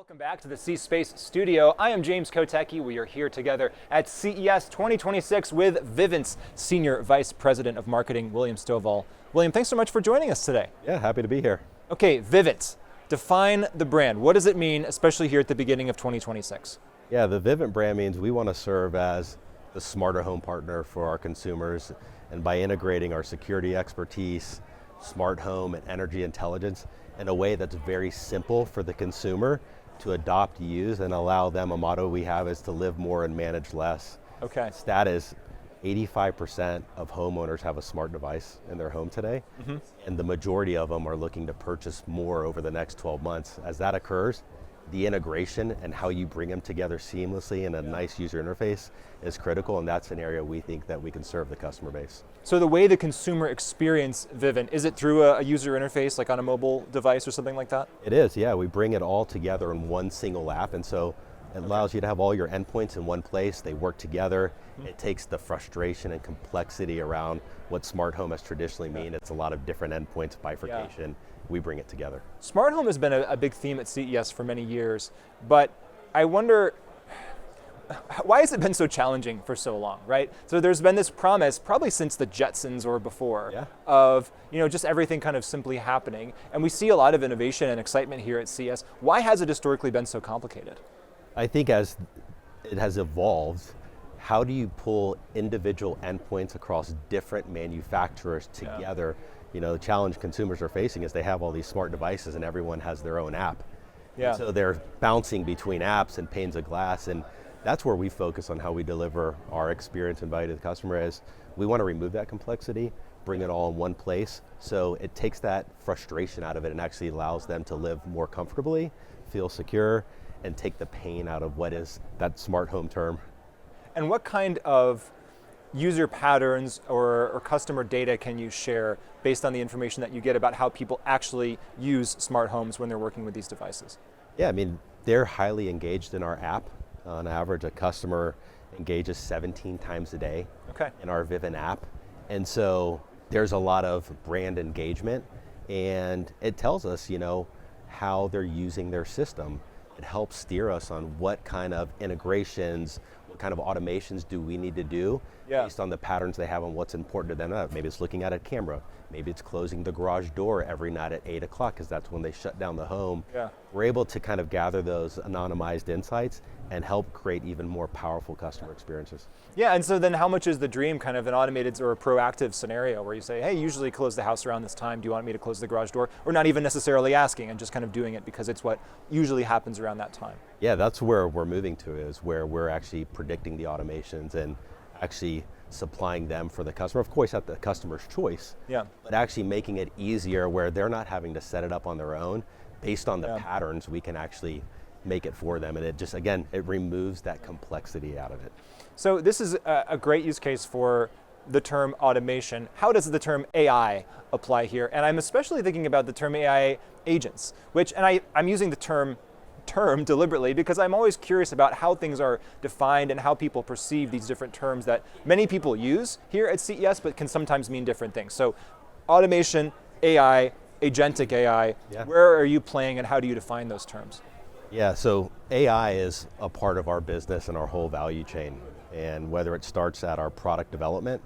Welcome back to the C-Space studio. I am James Kotecki. We are here together at CES 2026 with Vivint's Senior Vice President of Marketing, William Stovall. William, thanks so much for joining us today. Yeah, happy to be here. Okay, Vivint, define the brand. What does it mean, especially here at the beginning of 2026? Yeah, the Vivint brand means we want to serve as the smarter home partner for our consumers, and by integrating our security expertise, smart home, and energy intelligence in a way that's very simple for the consumer to adopt, use, and allow them. A motto we have is to live more and manage less. Okay. Stat is 85% of homeowners have a smart device in their home today, and the majority of them are looking to purchase more over the next 12 months. As that occurs, the integration and how you bring them together seamlessly in a nice user interface is critical, and that's an area we think that we can serve the customer base. So the way the consumer experience Vivint, is it through a user interface like on a mobile device or something like that? It is, yeah. We bring it all together in one single app, and so it allows you to have all your endpoints in one place. They work together. It takes the frustration and complexity around what smart home has traditionally mean. It's a lot of different endpoints, bifurcation. We bring it together. Smart home has been a big theme at CES for many years, but I wonder, why has it been so challenging for so long, right? So there's been this promise, probably since the Jetsons or before, of just everything kind of simply happening. And we see a lot of innovation and excitement here at CES. Why has it historically been so complicated? I think as it has evolved, how do you pull individual endpoints across different manufacturers together? The challenge consumers are facing is they have all these smart devices and everyone has their own app. And so they're bouncing between apps and panes of glass, and that's where we focus on how we deliver our experience and value to the customer. Is we want to remove that complexity, bring it all in one place, so it takes that frustration out of it and actually allows them to live more comfortably, feel secure, and take the pain out of what is that smart home term. And what kind of user patterns or customer data can you share based on the information that you get about how people actually use smart homes when they're working with these devices? Yeah, they're highly engaged in our app. On average, a customer engages 17 times a day in our Vivint app. And so there's a lot of brand engagement, and it tells us, how they're using their system. It helps steer us on what kind of integrations, what kind of automations do we need to do based on the patterns they have and what's important to them. Maybe it's looking at a camera. Maybe it's closing the garage door every night at 8 o'clock because that's when they shut down the home. We're able to kind of gather those anonymized insights and help create even more powerful customer experiences. Yeah, and so then how much is the dream kind of an automated or a proactive scenario where you say, hey, usually close the house around this time, do you want me to close the garage door? Or not even necessarily asking and just kind of doing it because it's what usually happens around that time. Yeah, that's where we're moving to, is where we're actually predicting the automations and actually supplying them for the customer, of course at the customer's choice, but actually making it easier where they're not having to set it up on their own. Based on the patterns, we can actually make it for them, and it just, again, it removes that complexity out of it. So this is a great use case for the term automation. How does the term AI apply here? And I'm especially thinking about the term AI agents, and I'm using the term deliberately because I'm always curious about how things are defined and how people perceive these different terms that many people use here at CES but can sometimes mean different things. So automation, AI, agentic AI, where are you playing and how do you define those terms? Yeah, so AI is a part of our business and our whole value chain. And whether it starts at our product development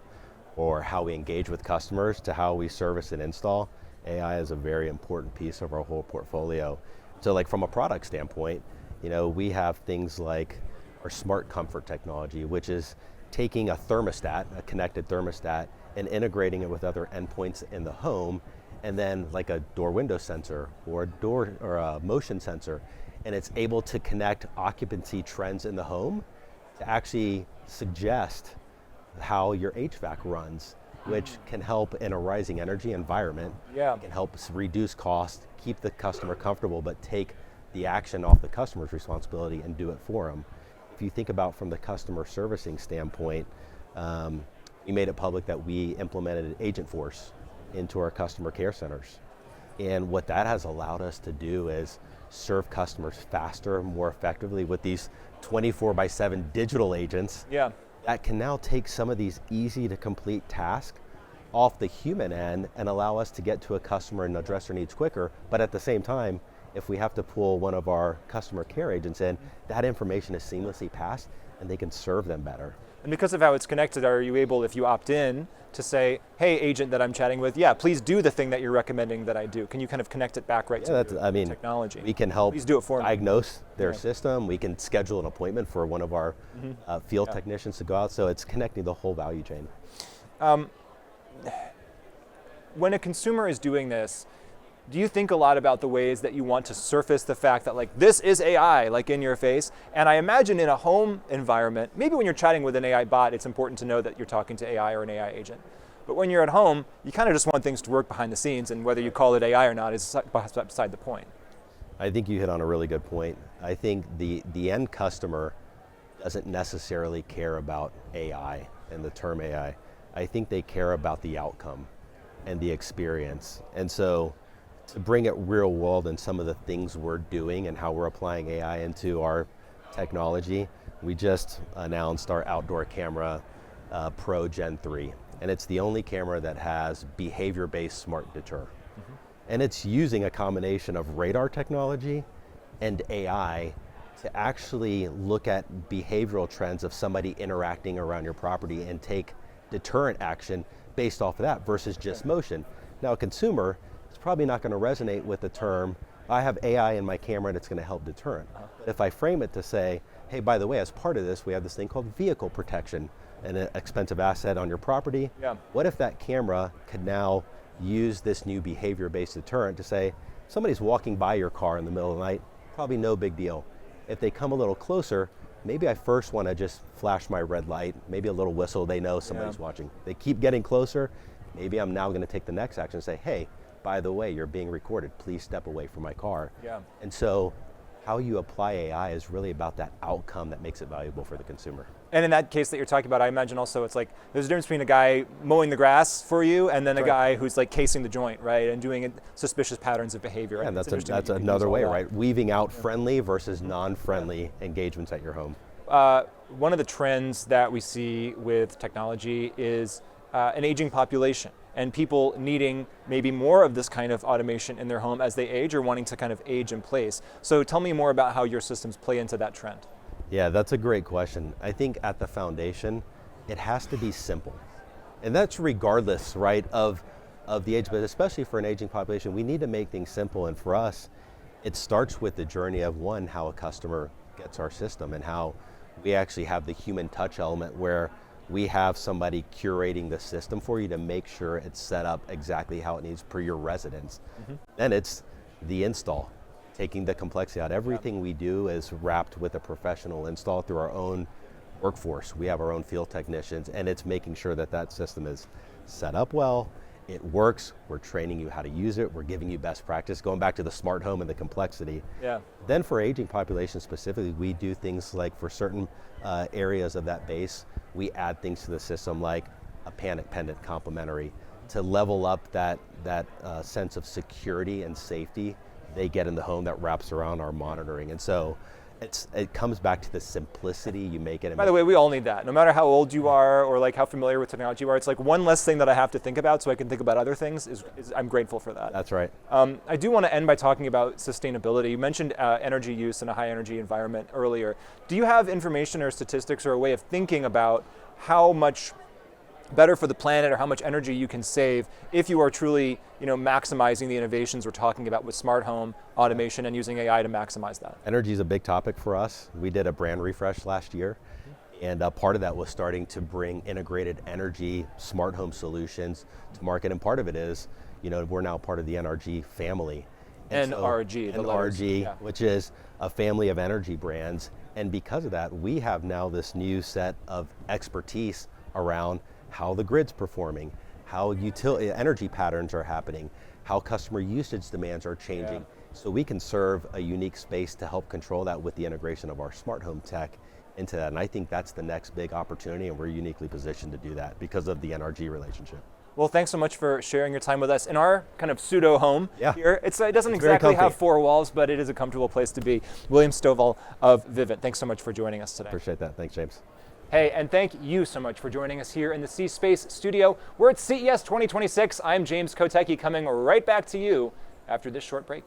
or how we engage with customers to how we service and install, AI is a very important piece of our whole portfolio. So like from a product standpoint, we have things like our smart comfort technology, which is taking a thermostat, a connected thermostat, and integrating it with other endpoints in the home, and then like a door window sensor or a motion sensor, and it's able to connect occupancy trends in the home to actually suggest how your HVAC runs, which can help in a rising energy environment. It can help reduce cost, keep the customer comfortable, but take the action off the customer's responsibility and do it for them. If you think about from the customer servicing standpoint, we made it public that we implemented Agentforce into our customer care centers. And what that has allowed us to do is serve customers faster, more effectively with these 24/7 digital agents that can now take some of these easy to complete tasks off the human end and allow us to get to a customer and address their needs quicker, but at the same time, if we have to pull one of our customer care agents in, that information is seamlessly passed and they can serve them better. And because of how it's connected, are you able, if you opt in, to say, hey, agent that I'm chatting with, yeah, please do the thing that you're recommending that I do? Can you kind of connect it back right to your technology? We can help please do it for diagnose their system. We can schedule an appointment for one of our field technicians to go out. So it's connecting the whole value chain. When a consumer is doing this, do you think a lot about the ways that you want to surface the fact that like this is AI, like in your face? And I imagine in a home environment, maybe when you're chatting with an AI bot, it's important to know that you're talking to AI or an AI agent. But when you're at home, you kind of just want things to work behind the scenes, and whether you call it AI or not is beside the point. I think you hit on a really good point. I think the end customer doesn't necessarily care about AI and the term AI. I think they care about the outcome and the experience. And so to bring it real world and some of the things we're doing and how we're applying AI into our technology, we just announced our outdoor camera Pro Gen 3. And it's the only camera that has behavior-based smart deter. And it's using a combination of radar technology and AI to actually look at behavioral trends of somebody interacting around your property and take deterrent action based off of that versus just motion. Now a consumer is probably not going to resonate with the term, I have AI in my camera and it's going to help deterrent. But if I frame it to say, hey, by the way, as part of this, we have this thing called vehicle protection, an expensive asset on your property. What if that camera could now use this new behavior-based deterrent to say, somebody's walking by your car in the middle of the night, probably no big deal. If they come a little closer, maybe I first want to just flash my red light, maybe a little whistle, they know somebody's watching. They keep getting closer, maybe I'm now going to take the next action and say, hey, by the way, you're being recorded, please step away from my car. And so how you apply AI is really about that outcome that makes it valuable for the consumer. And in that case that you're talking about, I imagine also it's like there's a difference between a guy mowing the grass for you and then a guy who's like casing the joint, right, and doing suspicious patterns of behavior. And that's another way, right? Weaving out friendly versus non-friendly engagements at your home. One of the trends that we see with technology is an aging population and people needing maybe more of this kind of automation in their home as they age or wanting to kind of age in place. So tell me more about how your systems play into that trend. Yeah, that's a great question. I think at the foundation, it has to be simple. And that's regardless, right, of the age, but especially for an aging population, we need to make things simple. And for us, it starts with the journey of one, how a customer gets our system and how we actually have the human touch element where we have somebody curating the system for you to make sure it's set up exactly how it needs per your residence. Then it's the install. Taking the complexity out. Everything we do is wrapped with a professional install through our own workforce. We have our own field technicians, and it's making sure that that system is set up well, it works, we're training you how to use it, we're giving you best practice, going back to the smart home and the complexity. Then for aging population specifically, we do things like for certain areas of that base, we add things to the system like a panic pendant complementary to level up that sense of security and safety they get in the home that wraps around our monitoring. And so it comes back to the simplicity you make it. By the way, we all need that. No matter how old you are or like how familiar with technology you are, it's like one less thing that I have to think about so I can think about other things. I'm grateful for that. That's right. I do want to end by talking about sustainability. You mentioned energy use in a high energy environment earlier. Do you have information or statistics or a way of thinking about how much better for the planet or how much energy you can save if you are truly, maximizing the innovations we're talking about with smart home automation and using AI to maximize that? Energy is a big topic for us. We did a brand refresh last year, and part of that was starting to bring integrated energy smart home solutions to market, and part of it is, we're now part of the NRG family. NRG, which is a family of energy brands, and because of that, we have now this new set of expertise around how the grid's performing, how energy patterns are happening, how customer usage demands are changing. So we can serve a unique space to help control that with the integration of our smart home tech into that. And I think that's the next big opportunity, and we're uniquely positioned to do that because of the NRG relationship. Well, thanks so much for sharing your time with us in our kind of pseudo home here. It doesn't exactly have four walls, but it is a comfortable place to be. William Stovall of rev-en. Thanks so much for joining us today. Appreciate that. Thanks, James. Hey, and thank you so much for joining us here in the C-Space studio. We're at CES 2026. I'm James Kotecki, coming right back to you after this short break.